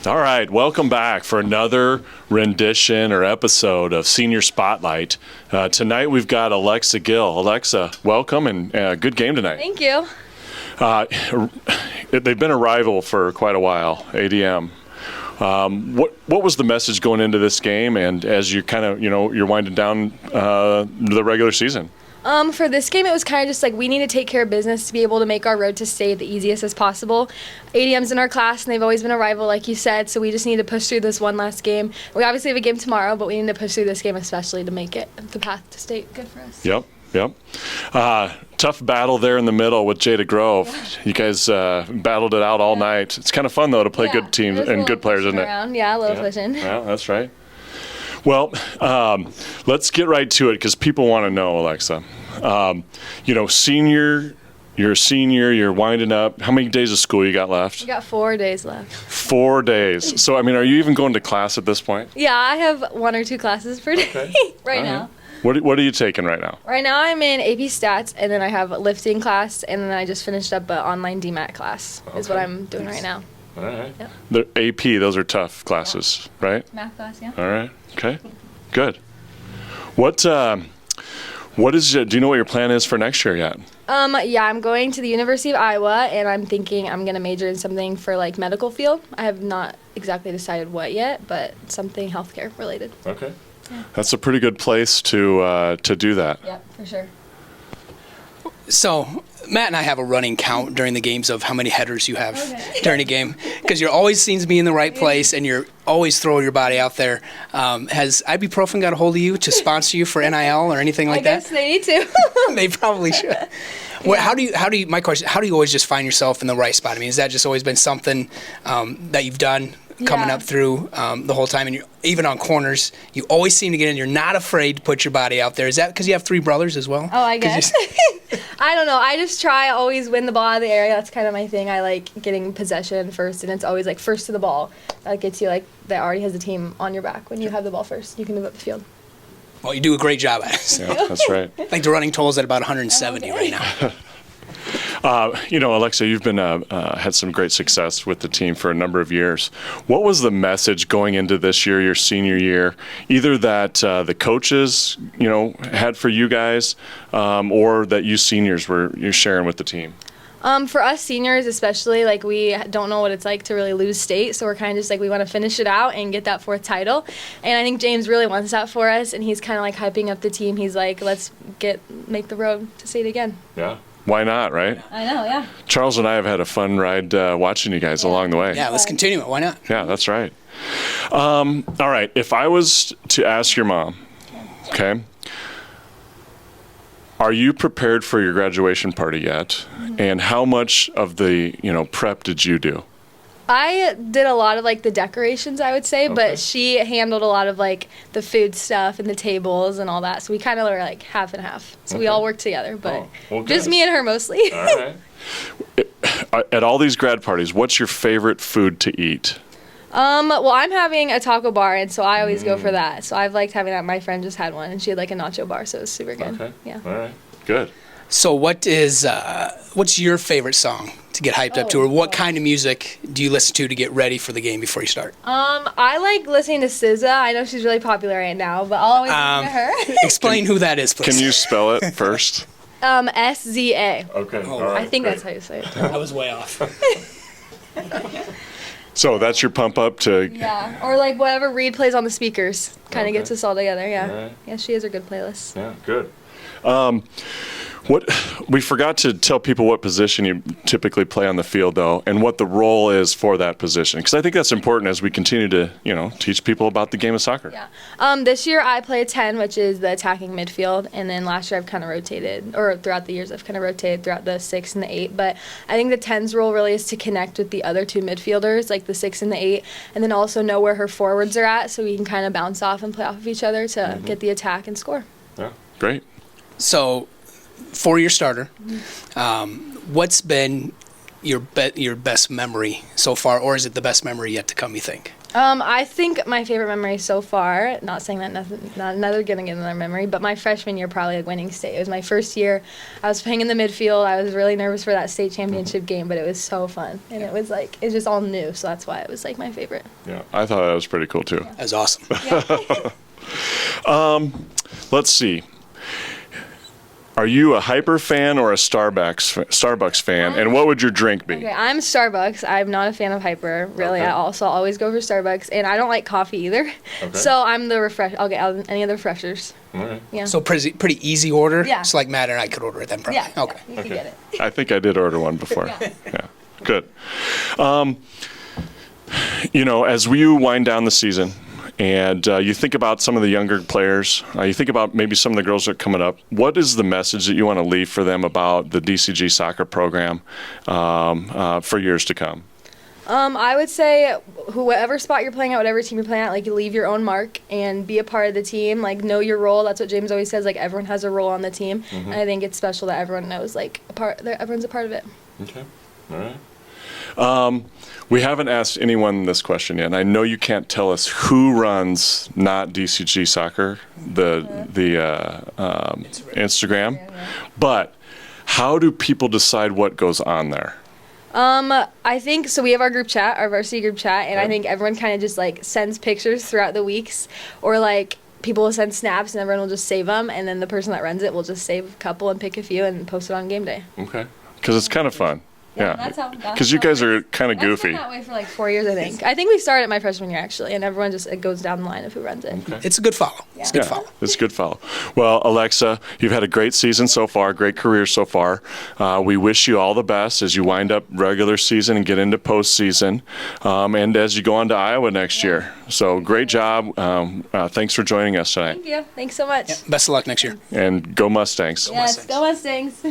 All right, welcome back for another rendition or episode of Senior Spotlight. Tonight we've got Alexa Gill. Alexa, welcome and good game tonight. Thank you. They've been a rival for quite a while, ADM. What was the message going into this game, and as you kind of you're winding down the regular season? For this game, it was kind of just like we need to take care of business to be able to make our road to state the easiest as possible. ADM's in our class, and they've always been a rival, like you said, so we just need to push through this one last game. We obviously have a game tomorrow, but we need to push through this game especially to make it the path to state good for us. Yep. Tough battle there in the middle with Jada Grove. Yeah. You guys battled it out all night. It's kind of fun, though, to play good teams and good players, isn't it? Yeah, a little pushing. Yeah, that's right. Well, let's get right to it because people want to know, Alexa. You're a senior, you're winding up. How many days of school you got left? We got 4 days left. 4 days. So, are you even going to class at this point? Yeah, I have 1 or 2 classes per day right now. What are you taking right now? Right now I'm in AP Stats, and then I have a lifting class, and then I just finished up an online DMAT class is what I'm doing right now. All right. Yep. The AP, those are tough classes, right? Math class, yeah. All right. Okay. Good. What is do you know what your plan is for next year yet? Yeah, I'm going to the University of Iowa, and I'm thinking I'm going to major in something for like medical field. I have not exactly decided what yet, but something healthcare related. Okay. Yeah. That's a pretty good place to do that. Yeah, for sure. So Matt and I have a running count during the games of how many headers you have during a game, because you always seems to be in the right place and you're always throwing your body out there. Has ibuprofen got a hold of you to sponsor you for NIL or anything like that? I guess they need to. They probably should. Well, how do you? My question: how do you always just find yourself in the right spot? Has that just always been something that you've done coming up through the whole time, and you're, even on corners, you always seem to get in. You're not afraid to put your body out there. Is that because you have 3 brothers as well? Oh, I guess. I don't know. I just try always win the ball out of the area. That's kind of my thing. I like getting possession first, and it's always like first to the ball. That gets you that already has the team on your back when you have the ball first. You can move up the field. Well, you do a great job at it. Yeah, that's right. I think the running total is at about 170 right now. Alexa, you've been had some great success with the team for a number of years. What was the message going into this year, your senior year, either that the coaches, had for you guys, or that you seniors you're sharing with the team? For us seniors especially, we don't know what it's like to really lose state, so we're kind of just we want to finish it out and get that 4th title. And I think James really wants that for us, and he's kind of hyping up the team. He's let's make the road to state again. Yeah. Why not, right? I know, yeah. Charles and I have had a fun ride watching you guys along the way. Yeah, let's continue it. Why not? Yeah, that's right. All right, if I was to ask your mom, okay, are you prepared for your graduation party yet? Mm-hmm. And how much of the, prep did you do? I did a lot of the decorations, I would say, but she handled a lot of the food stuff and the tables and all that. So we kind of were half and half. So we all worked together, but just me and her mostly. All right. At all these grad parties, what's your favorite food to eat? Well, I'm having a taco bar, and so I always go for that. So I've liked having that. My friend just had one, and she had a nacho bar, so it was super good. Okay. Yeah. All right. Good. So what's your favorite song to get hyped up to, or what kind of music do you listen to get ready for the game before you start? I like listening to SZA. I know she's really popular right now, but I'll always listen to her. Explain who that is, please. Can you spell it first? SZA. Okay. All right, I think that's how you say it. I was way off. So that's your pump up to... Yeah, or whatever Reed plays on the speakers kind of gets us all together, yeah. Right. Yeah, she has a good playlist. Yeah, good. What we forgot to tell people what position you typically play on the field, though, and what the role is for that position, because I think that's important as we continue to, teach people about the game of soccer. Yeah. This year I play 10, which is the attacking midfield, and then last year I've kind of rotated, or throughout the years I've kind of rotated throughout the 6 and the 8. But I think the 10's role really is to connect with the other 2 midfielders, the 6 and the 8, and then also know where her forwards are at, so we can kind of bounce off and play off of each other to get the attack and score. Yeah, great. So, for your starter, what's been your best memory so far, or is it the best memory yet to come, you think? I think my favorite memory so far, not saying that not another gonna get another memory, but my freshman year probably like winning state. It was my first year. I was playing in the midfield. I was really nervous for that state championship game, but it was so fun. And it was like, it's just all new, so that's why it was like my favorite. Yeah, I thought that was pretty cool too. That was awesome. Let's see. Are you a Hyper fan or a Starbucks fan? And what would your drink be? Okay, I'm Starbucks. I'm not a fan of Hyper, really. Okay. I also always go for Starbucks, and I don't like coffee either. Okay. So I'm the I'll get any of the refreshers. All right. Yeah. So pretty easy order. Yeah. So like Matt and I could order it then, probably. yeah. Okay. You can get it. I think I did order one before. Yeah. Good. As we wind down the season, and you think about some of the younger players, you think about maybe some of the girls that are coming up, what is the message that you want to leave for them about the DCG soccer program for years to come? I would say whoever spot you're playing at, whatever team you're playing at, like you leave your own mark and be a part of the team. Like know your role. That's what James always says. Like everyone has a role on the team, and I think it's special that everyone knows like everyone's a part of it. Okay. All right. We haven't asked anyone this question yet. And I know you can't tell us who runs not DCG Soccer, the Instagram, but how do people decide what goes on there? I think so. We have our group chat, our varsity group chat, and I think everyone kind of just like sends pictures throughout the weeks, or like people will send snaps, and everyone will just save them, and then the person that runs it will just save a couple and pick a few and post it on game day. Okay. Because it's kind of fun. Yeah. That's how. Because you guys are kind of goofy. That's been that way for like 4 years, I think. I think we started my freshman year actually, and everyone just it goes down the line of who runs it. Okay. It's a good follow. It's a good follow. It's a good follow. Well, Alexa, you've had a great season so far, great career so far. We wish you all the best as you wind up regular season and get into postseason, and as you go on to Iowa next year. So great job. Thanks for joining us tonight. Thank you. Thanks so much. Best of luck next year. And go Mustangs. Yes, go Mustangs.